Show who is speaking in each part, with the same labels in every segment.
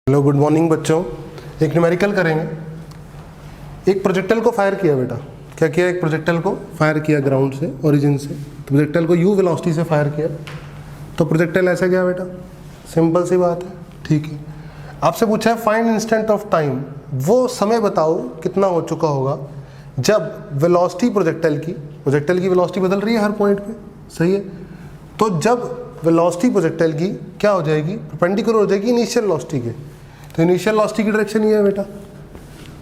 Speaker 1: Hello good morning बच्चों। एक numerical करेंगे। एक प्रोजेक्टाइल को फायर किया बेटा, क्या किया? एक प्रोजेक्टाइल को फायर किया ग्राउंड से, ओरिजिन से। प्रोजेक्टाइल को यू वेलोसिटी से फायर किया तो प्रोजेक्टाइल ऐसा गया बेटा। सिंपल सी बात है, ठीक है। आपसे पूछा है फाइंड इंस्टेंट ऑफ टाइम, वो समय बताओ कितना हो चुका होगा जब वेलोसिटी प्रोजेक्टाइल की वेलोसिटी बदल रही है हर पॉइंट पे, सही है। तो जब वेलोसिटी प्रोजेक्टाइल की क्या हो जाएगी, परपेंडिकुलर हो जाएगी इनिशियल वेलोसिटी के। तो इनिशियल वेलोसिटी की डायरेक्शन ये है बेटा,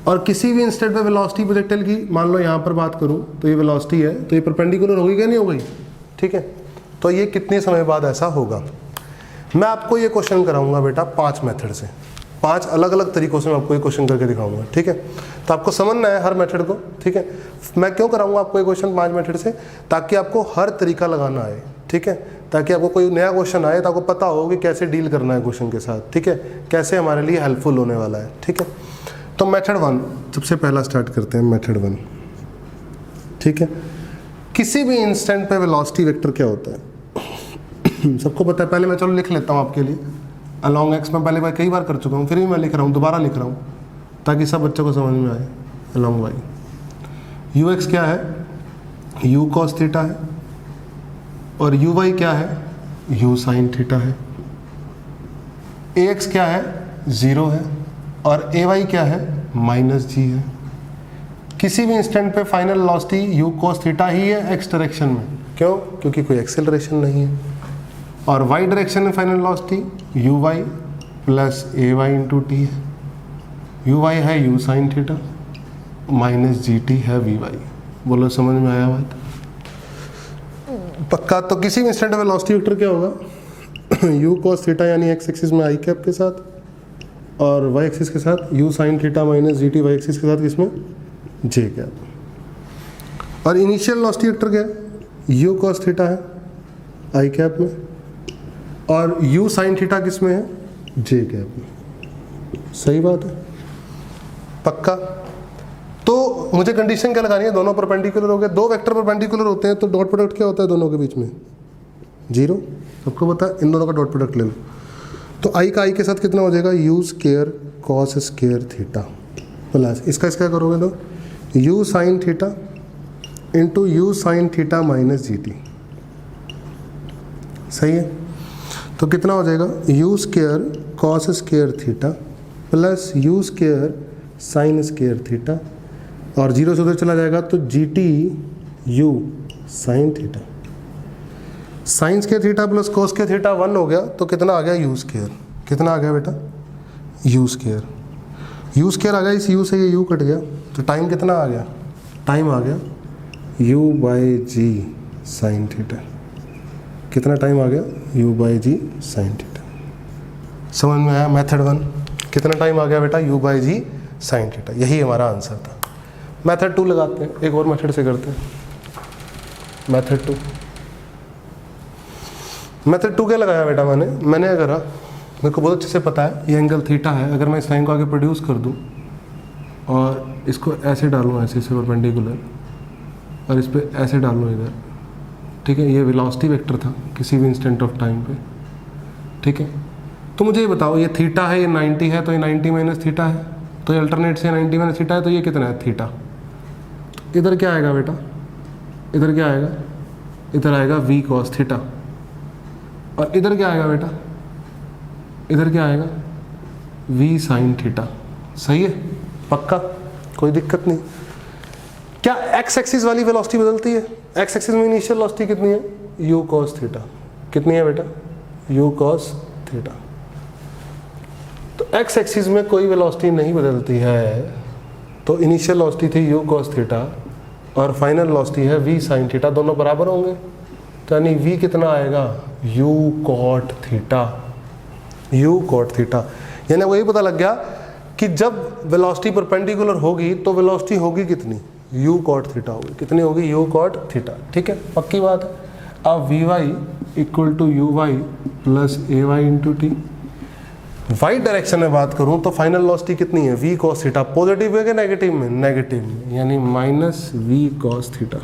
Speaker 1: और किसी भी इंस्टेंट पे वेलोसिटी प्रोजेक्टाइल की, मान लो यहाँ पर बात करूँ तो ये वेलोसिटी है, तो ये परपेंडिकुलर होगी क्या? नहीं हो गई, ठीक है। तो ये कितने समय बाद ऐसा होगा? मैं आपको ये क्वेश्चन कराऊंगा बेटा 5 मेथड से, 5 अलग अलग तरीकों से मैं आपको ये क्वेश्चन करके दिखाऊंगा, ठीक है। तो आपको समझना है हर मेथड को, ठीक है। मैं क्यों कराऊंगा आपको ये क्वेश्चन 5 मेथड से? ताकि आपको हर तरीका लगाना आए, ठीक है। ताकि आपको कोई नया क्वेश्चन आए तो आपको पता हो कि कैसे डील करना है क्वेश्चन के साथ, ठीक है, कैसे हमारे लिए हेल्पफुल होने वाला है, ठीक है। तो मेथड 1 सबसे पहला स्टार्ट करते हैं। मेथड 1, ठीक है। किसी भी इंस्टेंट पे वेलोसिटी वेक्टर क्या होता है सबको पता है। पहले मैं चलो लिख लेता हूँ आपके लिए। अलॉन्ग एक्स में पहले कई बार कर चुका हूँ, फिर भी मैं लिख रहा हूँ, दोबारा लिख रहा हूँ ताकि सब बच्चों को समझ में आए। अलॉन्ग वाई यू एक्स क्या है? यू कॉस थीटा है, और यू वाई क्या है? यू साइन थीटा है। ए एक्स क्या है? 0 है, और ए वाई क्या है? -g है। किसी भी इंस्टेंट पे final velocity u cos theta ही है एक्स डायरेक्शन में। क्यों? क्योंकि कोई एक्सेलरेशन नहीं है। और वाई डायरेक्शन में final velocity u y plus a y into t है। यू वाई है यू साइन थीटा, -gt है वी वाई। बोलो समझ में आया बात? पक्का। तो किसी भी इंस्टेंट वेलोसिटी वेक्टर क्या होगा? यू कॉस थीटा यानी एक्स एक्सिस में आई कैप के साथ, और वाई एक्सिस के साथ u sine theta -gt, y axis के साथ किसमें? J cap. और इनिशियल वेलोसिटी वेक्टर क्या है? यू कॉस थीटा है आई कैप में, और यू साइन थीटा किसमें है? जे कैप में। सही बात है, पक्का। तो मुझे कंडीशन क्या लगानी है? दोनों परपेंडिकुलर हो गए। दो वेक्टर परपेंडिकुलर होते हैं तो डॉट प्रोडक्ट क्या होता है दोनों के बीच में? 0। सबको पता है, इन दोनों का डॉट प्रोडक्ट ले लो। तो आई का आई के साथ कितना हो जाएगा? You square cos square theta plus इसका क्या करोगे तो you sine theta into you sine theta -gt। सही है। तो कितना हो जाएगा? You square cos square theta plus you square sine square theta, और 0 से उधर चला जाएगा तो gt u sine theta. Sign square theta plus cos के थीटा 1 हो गया, तो कितना आ गया? You square. कितना आ गया बेटा? You square. यू स्क्वायर आ गया, इस u से ये u कट गया, तो टाइम कितना आ गया? टाइम आ गया u/g साइन थीटा। कितना टाइम आ गया? u/g sine theta. समझ में आया? मेथड 1 कितना टाइम आ गया बेटा? u/g sine theta. यही हमारा आंसर था। मेथड 2 लगाते हैं, एक और मेथड से करते हैं। मेथड 2 क्या लगाया बेटा? मैंने क्या करा, मेरे को बहुत अच्छे से पता है ये एंगल थीटा है। अगर मैं इस लाइन को आगे प्रोड्यूस कर दूं और इसको ऐसे डालूं, ऐसे से परपेंडिकुलर, और इस पर ऐसे डालूं इधर, ठीक है। ये वेलोसिटी वेक्टर था किसी भी इंस्टेंट ऑफ टाइम पे, ठीक है। तो मुझे ये बताओ, ये थीटा है, ये 90 है, तो ये 90 माइनस थीटा है, तो ये अल्टरनेट से 90 माइनस थीटा है, तो ये कितना है? थीटा। इधर क्या आएगा बेटा? इधर क्या आएगा? इधर आएगा v cos थीटा। और इधर क्या आएगा बेटा? इधर क्या आएगा? v sin theta. सही है, पक्का, कोई दिक्कत नहीं। क्या x एक्सिस वाली वेलोसिटी बदलती है? x एक्सिस में इनिशियल वेलोसिटी कितनी है? u cos theta. कितनी है बेटा? u cos theta. तो x एक्सिस में कोई वेलोसिटी नहीं बदलती है, तो इनिशियल वेलोसिटी थी u cos थीटा और फाइनल वेलोसिटी है v sin थीटा, दोनों बराबर होंगे। तो यानी v कितना आएगा? u cot theta. u cot theta यानी वही पता लग गया कि जब वेलोसिटी परपेंडिकुलर होगी तो वेलोसिटी होगी कितनी? u cot थीटा होगी। कितनी होगी? u cot थीटा, ठीक है, पक्की बात है। अब vy equal to u y plus a y into t. Y direction में बात करूं तो फाइनल वेलोसिटी कितनी है? v cos theta. पॉजिटिव है कि नेगेटिव में? नेगेटिव में, यानी -v cos थीटा।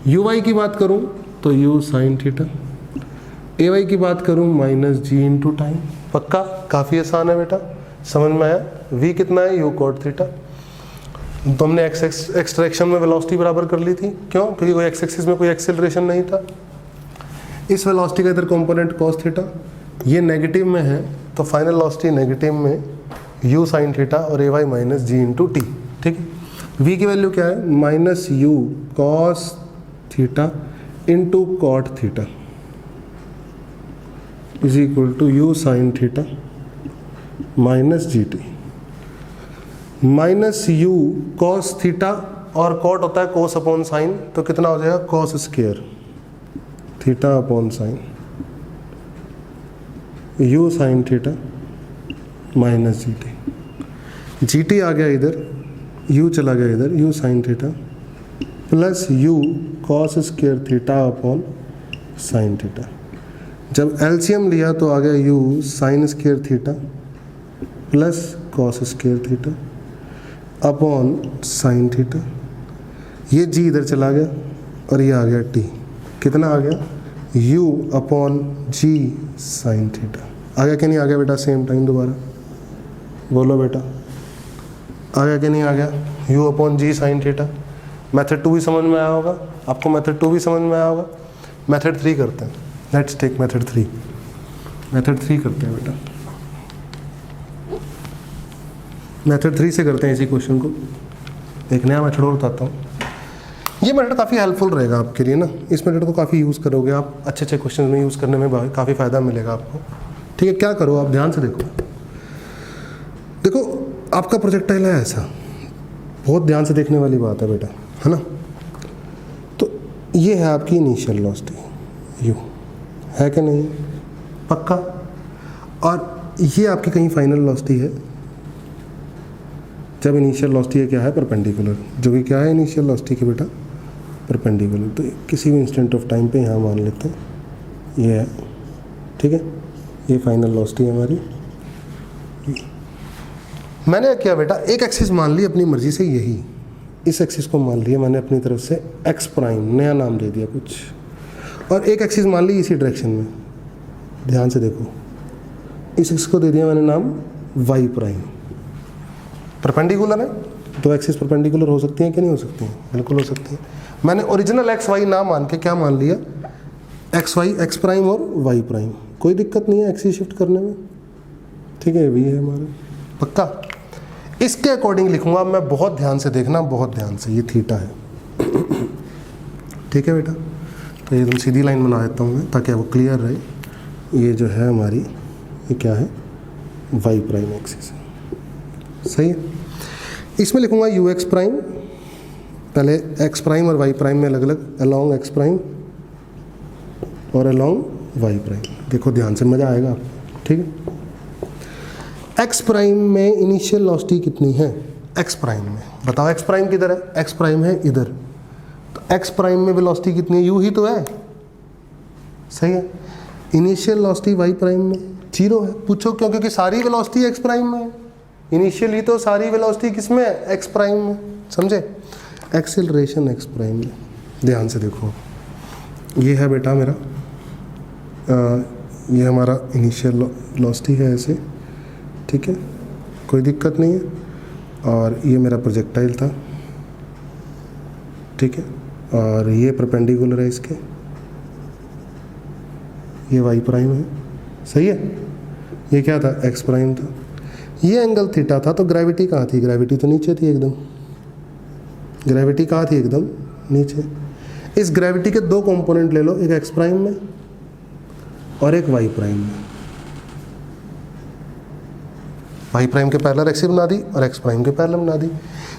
Speaker 1: uy की बात करूं तो u sin थीटा। ay की बात करूं -g इंटू टाइम। पक्का? काफ़ी आसान है बेटा, समझ में आया? v कितना है? u cot theta. तो हमने एक्सट्रैक्शन में वेलोसिटी बराबर कर ली थी, क्यों? क्योंकि कोई एक्स एक्सिस में कोई एक्सेलरेशन नहीं था। इस वेलोसिटी का इधर कंपोनेंट cos थीटा, ये नेगेटिव में है तो फाइनल वेलोसिटी नेगेटिव में u साइन थीटा और ay minus g into t. ठीक है, v की वैल्यू क्या है? Minus u cos theta into cot theta is equal to u sine theta minus g t. Minus u cos theta और cot होता है cos upon sine, तो कितना हो जाएगा? cos square theta upon sine u sine theta minus g t. G t आ गया इधर, u चला गया इधर, u sine theta plus u cos square theta upon sine theta. जब एलसीएम लिया तो आ गया u sine square theta plus cos square theta upon sine theta. ये g इधर चला गया और ये आ गया t। कितना आ गया? u upon g sine theta. आ गया कि नहीं आ गया बेटा? सेम टाइम दोबारा बोलो बेटा, आ गया कि नहीं आ गया? u upon g sine theta. Method 2 भी समझ में आया होगा आपको, मेथड 2 भी समझ में आया होगा। मेथड 3 करते हैं, लेट्स टेक मेथड 3। मेथड 3 करते हैं बेटा, मेथड 3 से करते हैं इसी क्वेश्चन को। एक नया मेथड और बताता हूँ, ये मेथड काफ़ी हेल्पफुल रहेगा आपके लिए ना। इस मेथड को काफ़ी यूज़ करोगे आप, अच्छे अच्छे क्वेश्चन में यूज़ करने में काफ़ी फ़ायदा मिलेगा आपको। ठीक है, क्या करो आप ध्यान से देखो। देखो आपका प्रोजेक्टाइल है ऐसा, बहुत ध्यान से देखने वाली बात है बेटा, है ना। तो ये है आपकी इनिशियल वेलोसिटी u, है कि नहीं? पक्का? और ये आपकी कहीं फाइनल वेलोसिटी है जब इनिशियल वेलोसिटी है क्या है? परपेंडिकुलर, जो कि क्या है इनिशियल वेलोसिटी के बेटा? परपेंडिकुलर। तो किसी भी इंस्टेंट ऑफ टाइम पे यहाँ मान लेते हैं ये है, ठीक है, ये फाइनल वेलोसिटी है हमारी। मैंने क्या किया बेटा? एक एक्सिस मान ली अपनी मर्जी से, यही इस एक्सिस को मान लिया मैंने अपनी तरफ से एक्स प्राइम, नया नाम दे दिया कुछ, और एक एक्सिस मान ली इसी डायरेक्शन में। ध्यान से देखो, इस एक्सिस को दे दिया मैंने नाम वाई प्राइम। परपेंडिकुलर है, दो एक्सिस परपेंडिकुलर हो सकती हैं कि नहीं हो सकती हैं? बिल्कुल हो सकती हैं। मैंने ओरिजिनल एक्स वाई ना मान के क्या मान लिया? एक्स वाई, एक्स प्राइम और वाई प्राइम। कोई दिक्कत नहीं है एक्सिस शिफ्ट करने में, ठीक है। वी है हमारा, पक्का। इसके अकॉर्डिंग लिखूंगा मैं, बहुत ध्यान से देखना, बहुत ध्यान से। ये थीटा है, ठीक है बेटा। तो ये एकदम सीधी लाइन बना देता हूँ मैं ताकि वो क्लियर रहे। ये जो है हमारी, ये क्या है? वाई प्राइम एक्सिस, सही है। इसमें लिखूंगा यू एक्स प्राइम, पहले एक्स प्राइम और वाई प्राइम में अलग अलग, अलॉन्ग एक्स प्राइम और अलॉन्ग वाई प्राइम। देखो ध्यान से, मज़ा आएगा आपको, ठीक है। एक्स प्राइम में इनिशियल वेलोसिटी कितनी है? एक्स प्राइम में बताओ, एक्स प्राइम किधर है? एक्स प्राइम है इधर, तो एक्स प्राइम में वेलोसिटी कितनी है? यू ही तो है, सही है। इनिशियल वेलोसिटी वाई प्राइम में 0 है। पूछो क्यों? क्योंकि सारी वेलोसिटी एक्स प्राइम में है। इनिशियली तो सारी वेलोसिटी किस में है? एक्स प्राइम में, समझे। एक्सेलरेशन एक्स प्राइम में। ध्यान से देखो, ये है बेटा मेरा, ये हमारा इनिशियल वेलोसिटी है ऐसे, ठीक है, कोई दिक्कत नहीं है। और ये मेरा प्रोजेक्टाइल था, ठीक है, और ये परपेंडिकुलर है इसके, ये वाई प्राइम है, सही है। ये क्या था? एक्स प्राइम था। ये एंगल थीटा था। तो ग्रेविटी कहाँ थी? ग्रेविटी तो नीचे थी एकदम। ग्रेविटी कहाँ थी? एकदम नीचे। इस ग्रेविटी के दो कंपोनेंट ले लो, एक एक्स प्राइम में और एक वाई प्राइम में। वाई प्राइम के पैरेलल एक्सिस बना दी और एक्स प्राइम के पैरेलल बना दी।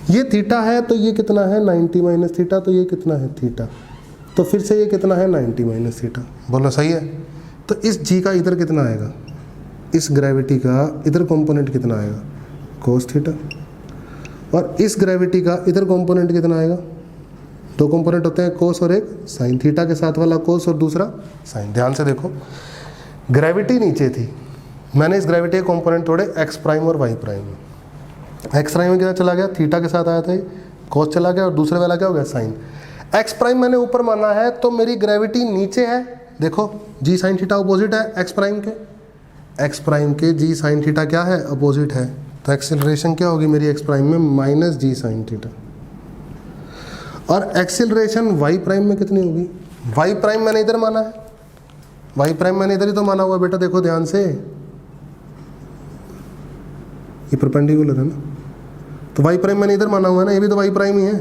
Speaker 1: ये थीटा है तो ये कितना है? 90 माइनस थीटा। तो ये कितना है? थीटा। तो फिर से ये कितना है? 90 माइनस थीटा। बोलो सही है। तो इस जी का इधर कितना आएगा? इस ग्रेविटी का इधर कंपोनेंट कितना आएगा? Cos theta. और इस ग्रेविटी का इधर कंपोनेंट कितना आएगा? दो कंपोनेंट होते हैं, कोस और एक साइन। थीटा के साथ वाला कोस और दूसरा साइन। ध्यान से देखो, ग्रेविटी नीचे थी, मैंने इस ग्रेविटी के कंपोनेंट तोड़े एक्स प्राइम और वाई प्राइम में। एक्स प्राइम में कितना चला गया? थीटा के साथ आया था, कोस चला गया, और दूसरे वाला क्या हो गया? साइन। एक्स प्राइम मैंने ऊपर माना है तो मेरी ग्रेविटी नीचे है। देखो जी साइन थीटा अपोजिट है एक्स प्राइम के। एक्स प्राइम के जी साइन थीटा क्या है, अपोजिट है, तो एक्सेलरेशन क्या होगी मेरी एक्स प्राइम में, माइनस जी साइन थीटा। और एक्सेलरेशन वाई प्राइम में कितनी होगी, वाई प्राइम मैंने इधर माना है, वाई प्राइम मैंने इधर ही तो माना हुआ बेटा, देखो ध्यान से, ये परपेंडिकुलर है ना, तो वाई प्राइम मैंने इधर माना हुआ है ना, ये भी तो वाई प्राइम ही है,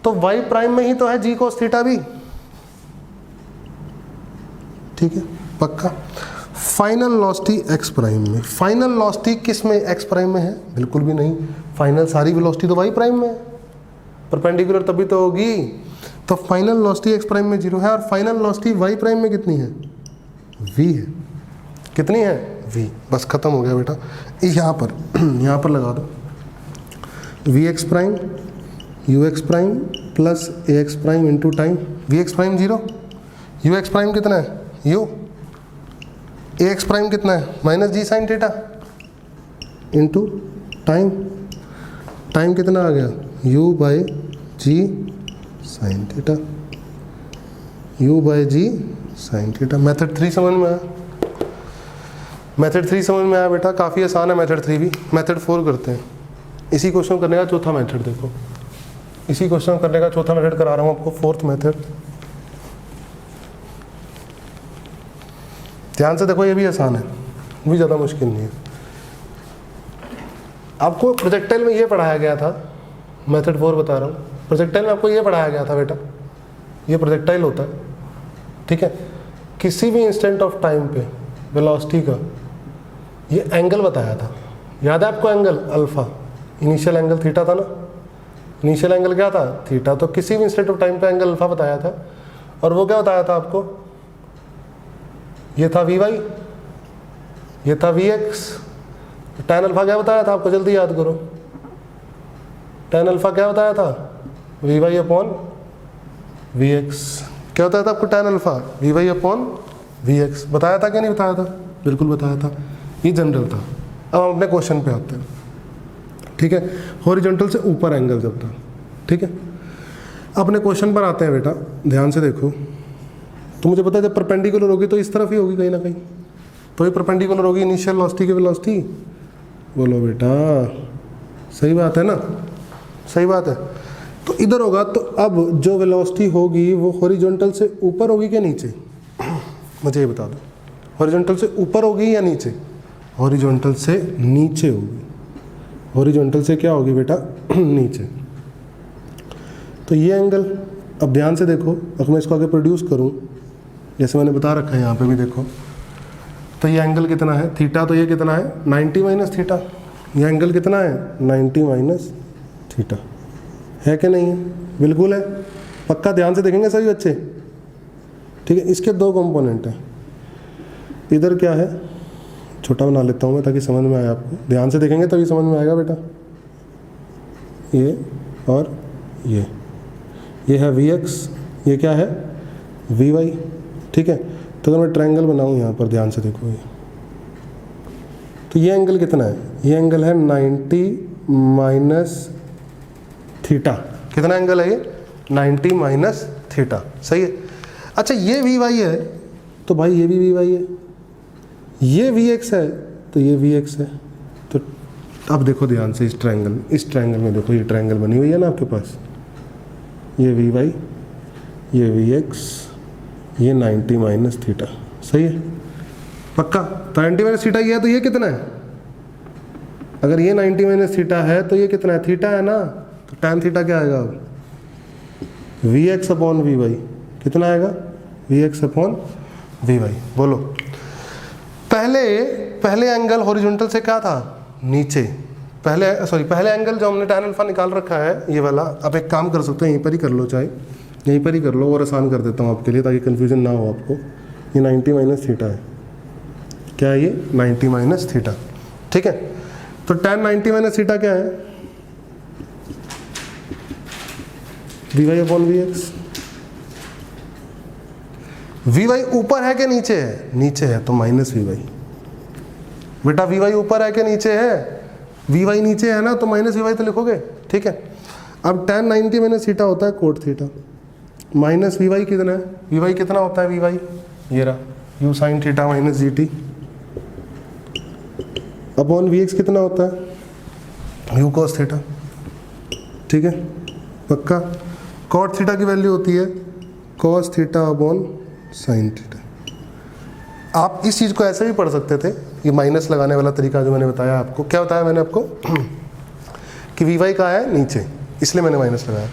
Speaker 1: तो वाई प्राइम में ही तो है जी कोस थीटा भी, ठीक है पक्का। फाइनल वेलोसिटी एक्स प्राइम में, फाइनल वेलोसिटी किस में, एक्स प्राइम में है, बिल्कुल भी नहीं, फाइनल सारी वेलोसिटी तो वाई प्राइम में है, परपेंडिकुलर तभी तो होगी, तो फाइनल वेलोसिटी एक्स प्राइम में 0 है, और फाइनल वेलोसिटी वाई प्राइम में कितनी है, v है, कितनी है v, बस खत्म हो गया बेटा। यहाँ पर यहाँ पर लगा दो v x prime u x prime plus a x prime into time, v x prime 0, u x prime कितना है u, ए एक्स प्राइम कितना है minus g sine theta into time, time कितना आ गया u by g sine theta, u by g sine theta. Method 3 समझ में आया, मेथड 3 समझ में आया बेटा, काफ़ी आसान है मेथड 3 भी। मेथड 4 करते हैं, इसी क्वेश्चन करने का चौथा मेथड, देखो इसी क्वेश्चन करने का चौथा मेथड करा रहा हूँ आपको, फोर्थ मेथड। ध्यान से देखो, ये भी आसान है, भी ज़्यादा मुश्किल नहीं है। आपको प्रोजेक्टाइल में ये पढ़ाया गया था, मेथड 4 बता रहा हूँ, प्रोजेक्टाइल में आपको ये पढ़ाया गया था बेटा, ये प्रोजेक्टाइल होता है, ठीक है, किसी भी इंस्टेंट ऑफ टाइम पे वेलोसिटी का ये एंगल बताया था, याद है आपको angle alpha, initial angle theta था ना, इनिशियल एंगल क्या था थीटा, तो किसी भी इंस्टेंट ऑफ टाइम पे एंगल अल्फा बताया था, और वो क्या बताया था आपको, ये था वी वाई, ये था वी एक्स, टैन अल्फा क्या बताया था आपको, जल्दी याद करो, टैन अल्फा क्या बताया था, v y upon v x, क्या बताया था आपको tan alpha, v y upon v x, बताया था क्या नहीं बताया था, बिल्कुल बताया था, ये जनरल था। अब हम अपने क्वेश्चन पे आते हैं, ठीक है, हॉरिजॉन्टल से ऊपर एंगल जब था, ठीक है, अपने क्वेश्चन पर आते हैं बेटा, ध्यान से देखो, तो मुझे पता है जब परपेंडिकुलर होगी तो इस तरफ ही होगी कहीं ना कहीं, तो ये परपेंडिकुलर होगी इनिशियल वेलोसिटी की वेलोसिटी, बोलो बेटा सही बात है ना, सही बात है, तो इधर होगा, तो अब जो वेलोसिटी होगी वो हॉरिजॉन्टल से ऊपर होगी क्या नीचे, मुझे ये बता दो, हॉरिजॉन्टल से ऊपर होगी या नीचे, हॉरिजॉन्टल से नीचे होगी, हॉरिजॉन्टल से क्या होगी बेटा नीचे, तो ये एंगल, अब ध्यान से देखो, अगर मैं इसको आगे प्रोड्यूस करूं, जैसे मैंने बता रखा है यहाँ पे भी देखो, तो ये एंगल कितना है थीटा, तो ये कितना है 90 माइनस थीटा, ये एंगल कितना है 90 माइनस थीटा, है कि नहीं है, बिल्कुल है, पक्का ध्यान से देखेंगे सभी बच्चे, ठीक है। इसके दो कंपोनेंट हैं, इधर क्या है, छोटा बना लेता हूँ मैं ताकि समझ में आए आपको, ध्यान से देखेंगे तभी समझ में आएगा बेटा, ये और ये है वी एक्स, ये क्या है वी वाई, ठीक है। तो अगर मैं ट्रायंगल बनाऊँ यहाँ पर, ध्यान से देखो, ये तो ये एंगल कितना है, ये एंगल है 90 माइनस थीटा, कितना एंगल है ये 90 माइनस थीटा, सही है। अच्छा ये वी वाई है, तो भाई ये भी वी वाई है, ये वी एक्स है, तो ये वी एक्स है, तो अब देखो ध्यान से, इस ट्रायंगल में देखो, ये ट्रायंगल बनी हुई है ना आपके पास, ये वी वाई, ये वी एक्स, ये 90 माइनस थीटा, सही है पक्का। तो 90 माइनस थीटा ये है, तो ये कितना है, अगर ये 90 माइनस थीटा है तो ये कितना है थीटा है ना, तो टैन थीटा क्या आएगा अब v x upon v y, कितना आएगा v x upon v y. बोलो पहले एंगल हॉरिजॉन्टल से क्या था नीचे, पहले एंगल जो हमने टैन अल्फा निकाल रखा है ये वाला, अब एक काम कर सकते हैं, यहीं पर ही कर लो, चाहे यहीं पर ही कर लो, और आसान कर देता हूँ आपके लिए ताकि कन्फ्यूजन ना हो आपको। ये 90 माइनस थीटा है, क्या है ये 90 माइनस थीटा, ठीक है। तो टैन 90 माइनस थीटा क्या है v y upon v x. V y ऊपर है कि नीचे है, नीचे है, तो माइनस वी वाई, बेटा वी वाई ऊपर है कि नीचे है, वी वाई नीचे है ना, तो माइनस वी वाई तो लिखोगे, ठीक है। अब टैन 90 माइनस थीटा होता है cot theta, minus v y कितना है, वी वाई कितना होता है वी वाई, ये रहा u sine theta minus g t, upon v x कितना होता है, यू कॉस थीटा, ठीक है पक्का। कॉट थीटा की वैल्यू होती है cos theta upon sine theta. आप इस चीज़ को ऐसे भी पढ़ सकते थे, ये माइनस लगाने वाला तरीका जो मैंने बताया आपको, क्या बताया मैंने आपको कि वी वाई का है नीचे, इसलिए मैंने माइनस लगाया।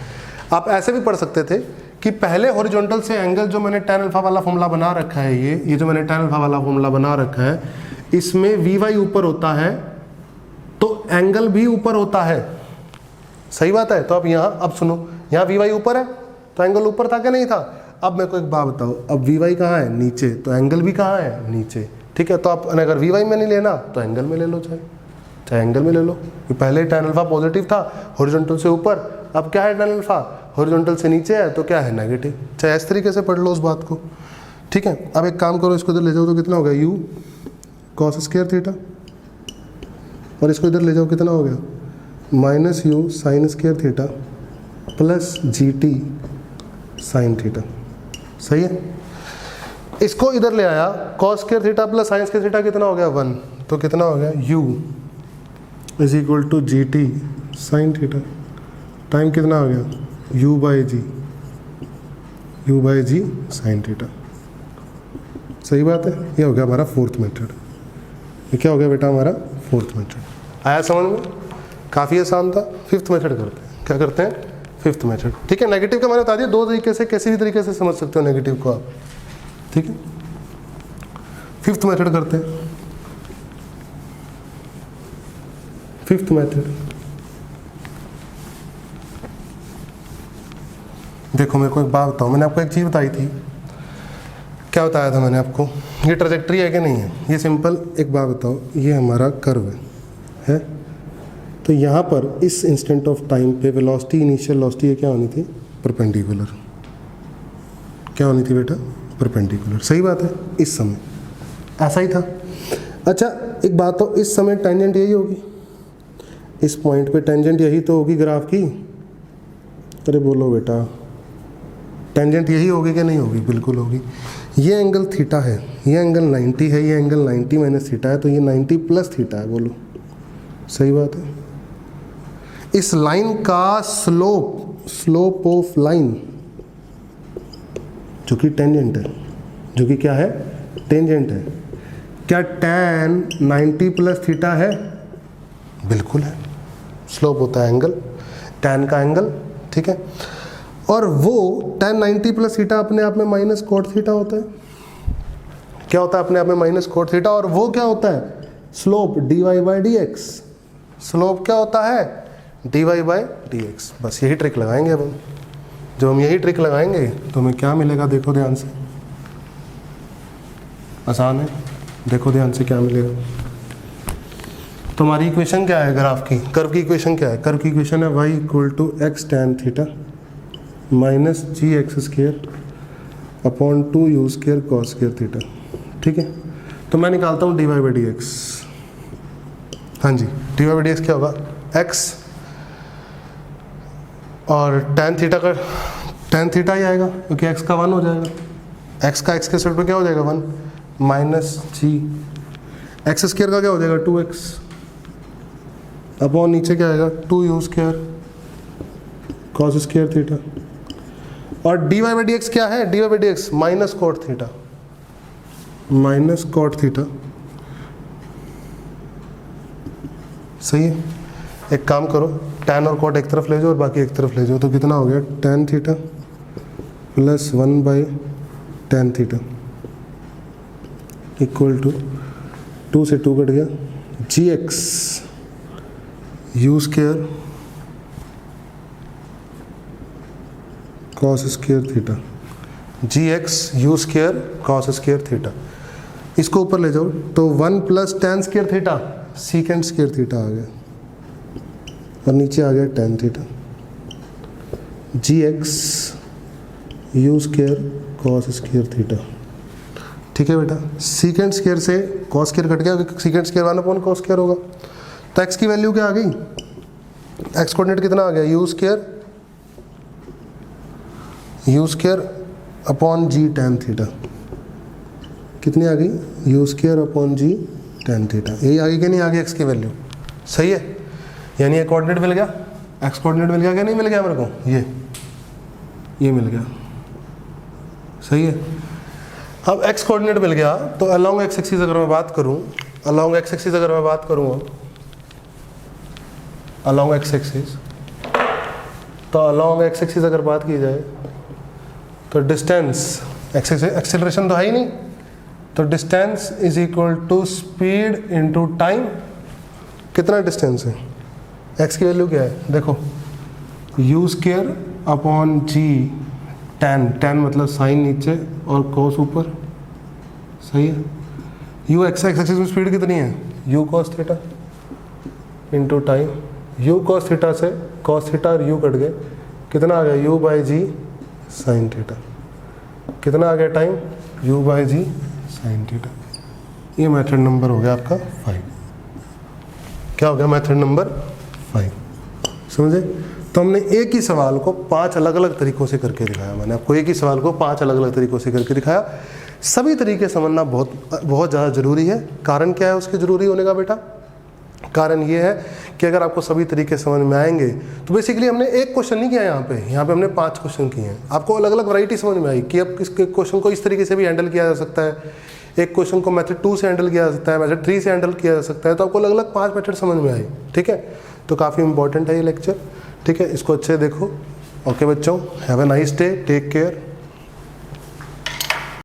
Speaker 1: आप ऐसे भी पढ़ सकते थे कि पहले हॉरिजॉन्टल से एंगल जो मैंने tan अल्फा वाला फॉर्मूला बना रखा है, ये जो मैंने tan अल्फा वाला फॉर्मूला बना रखा है, इसमें वी वाई ऊपर होता है तो एंगल भी ऊपर होता है, सही बात है। तो अब यहाँ, अब सुनो, यहाँ वी वाई ऊपर है तो एंगल ऊपर था क्या नहीं था। अब मेरे को एक बात बताओ, अब वी वाई कहाँ है, नीचे, तो एंगल भी कहाँ है, नीचे, ठीक है। तो आप अगर वी वाई में नहीं लेना तो एंगल में ले लो, चाहे एंगल में ले लो। पहले tan अल्फा पॉजिटिव था हॉरिजॉन्टल से ऊपर, अब क्या है tan अल्फा हॉरिजॉन्टल से नीचे है तो क्या है, नेगेटिव। चाहे इस तरीके से पढ़ लो उस बात को, ठीक है। अब एक काम करो, इसको इधर ले जाओ तो कितना हो गया, यू कॉस स्क्वायर थीटा, और इसको इधर ले जाओ कितना हो गया, minus u sine square theta plus g t sine theta, सही है। इसको इधर ले आया, cos square theta plus sine square theta कितना हो गया, 1, तो कितना हो गया, u is equal to g t sine theta, time कितना हो गया, u by g sine theta, सही बात है। ये हो गया हमारा फोर्थ मेथड। ये क्या हो गया बेटा, हमारा फोर्थ मेथड। आया समझ में, काफ़ी आसान था। फिफ्थ मेथड करते हैं, क्या करते हैं, फिफ्थ मेथड, ठीक है। नेगेटिव का मैंने बता दिया, दो तरीके से, किसी भी तरीके से समझ सकते हो नेगेटिव को आप, ठीक है। फिफ्थ मेथड करते हैं, फिफ्थ मेथड। देखो मेरे को एक बात बताओ, मैंने आपको एक चीज़ बताई थी, क्या बताया था मैंने आपको, ये ट्रैजेक्टरी है कि नहीं है। ये सिंपल एक बात बताओ, ये हमारा कर्व है, तो यहाँ पर इस इंस्टेंट ऑफ टाइम पे वेलोसिटी, इनिशियल वेलोसिटी क्या होनी थी, परपेंडिकुलर। क्या होनी थी बेटा, परपेंडिकुलर, सही बात है। इस समय ऐसा ही था। अच्छा एक बात हो, इस समय टेंजेंट यही होगी, इस पॉइंट पे टेंजेंट यही तो होगी ग्राफ की। अरे बोलो बेटा, टेंजेंट यही होगी कि नहीं होगी, बिल्कुल होगी। ये एंगल थीटा है, ये एंगल 90 है, ये एंगल 90 माइनस थीटा है, तो ये 90 प्लस थीटा है, बोलो सही बात है। इस लाइन का स्लोप ऑफ लाइन जो कि टेंजेंट है, जो कि क्या है, टेंजेंट है, क्या tan 90 प्लस थीटा है, बिल्कुल है। स्लोप होता है एंगल, tan का एंगल, ठीक है। और वो tan 90 प्लस थीटा अपने आप में माइनस कॉट थीटा होता है। क्या होता है अपने आप में, माइनस कॉट थीटा। और वो क्या होता है, slope dy by d x. Slope क्या होता है, dy बाई डी एक्स। बस यही ट्रिक लगाएंगे अब हम। जब हम यही ट्रिक लगाएंगे तो हमें क्या मिलेगा, देखो ध्यान से, आसान है, देखो ध्यान से क्या मिलेगा। तो हमारी इक्वेशन क्या है ग्राफ की, कर्व की इक्वेशन क्या है, कर्व की इक्वेशन है y equal to x tan theta minus g x square upon 2 u square cos square theta, ठीक है। तो मैं निकालता हूँ d y by d x. हाँ जी, d y by d x क्या होगा, एक्स और tan थीटा का tan थीटा ही आएगा, क्योंकि x का 1 हो जाएगा। x का x के सेट पे क्या हो जाएगा, 1 माइनस जी एक्स स्क्र का क्या हो जाएगा, 2x अपॉन नीचे क्या आएगा, 2 u square cos square theta. और d y by d x क्या है, d y by d x minus cot theta, minus cot theta, सही है। एक काम करो, tan और कॉट एक तरफ ले जाओ और बाकी एक तरफ ले जाओ, तो कितना हो गया, tan theta plus 1 by tan theta equal to 2 से 2 कट गया, g x u square cos square theta, g x u square cos square theta. इसको ऊपर ले जाओ तो 1 plus tan square theta second square theta आ गया, और नीचे आ गया tan theta, g x u square cos square theta, ठीक है बेटा। सीकेंड स्क्र से कॉस स्क्र कट गया, सीकेंड स्क्र 1 अपॉन कॉस स्क्र होगा। तो x की वैल्यू क्या आ गई, x कोऑर्डिनेट कितना आ गया, u square upon g tan theta, कितनी आ गई, u square upon g tan theta. यही आगे कि नहीं आगे x की वैल्यू, सही है। यानी ये कोऑर्डिनेट मिल गया, x कोऑर्डिनेट मिल गया क्या नहीं मिल गया मेरे को, ये मिल गया, सही है। अब x कोऑर्डिनेट मिल गया तो अलोंग x एक्सिस अगर मैं बात करूं, अलोंग x एक्सिस अगर मैं बात करूं, अलोंग x एक्सिस, तो अलोंग x एक्सिस अगर बात की जाए तो डिस्टेंस, एक्सेलरेशन तो है ही नहीं, तो distance is equal to speed into time. कितना डिस्टेंस है, x की वैल्यू क्या है देखो, u square upon g tan मतलब साइन नीचे और cos ऊपर, सही है। u x एक्सिस में स्पीड कितनी है, u cos theta into time, u cos theta से cos थीटा और u कट गए, कितना आ गया u by g sine theta, कितना आ गया time u by g sine theta. ये मेथड नंबर हो गया आपका 5। क्या हो गया मेथड नंबर 5, समझे। तो हमने एक ही सवाल को 5 अलग अलग तरीकों से करके दिखाया, मैंने आपको एक ही सवाल को 5 अलग अलग तरीकों से करके दिखाया। सभी तरीके समझना बहुत ज़्यादा ज़रूरी है। कारण क्या है उसके ज़रूरी होने का बेटा, कारण ये है कि अगर आपको सभी तरीके समझ में आएंगे तो बेसिकली हमने एक क्वेश्चन नहीं किया यहाँ पे हमने 5 क्वेश्चन किए हैं। आपको अलग अलग वैरायटी समझ में आई कि अब किस क्वेश्चन को इस तरीके से भी हैंडल किया जा सकता है, एक क्वेश्चन को मेथड 2 से हैंडल किया जा सकता है, मेथड 3 से हैंडल किया जा सकता है। तो आपको अलग अलग 5 मेथड समझ में आई, ठीक है। तो काफ़ी इंपॉर्टेंट है ये लेक्चर, ठीक है, इसको अच्छे देखो। ओके बच्चों, have a nice day, take care.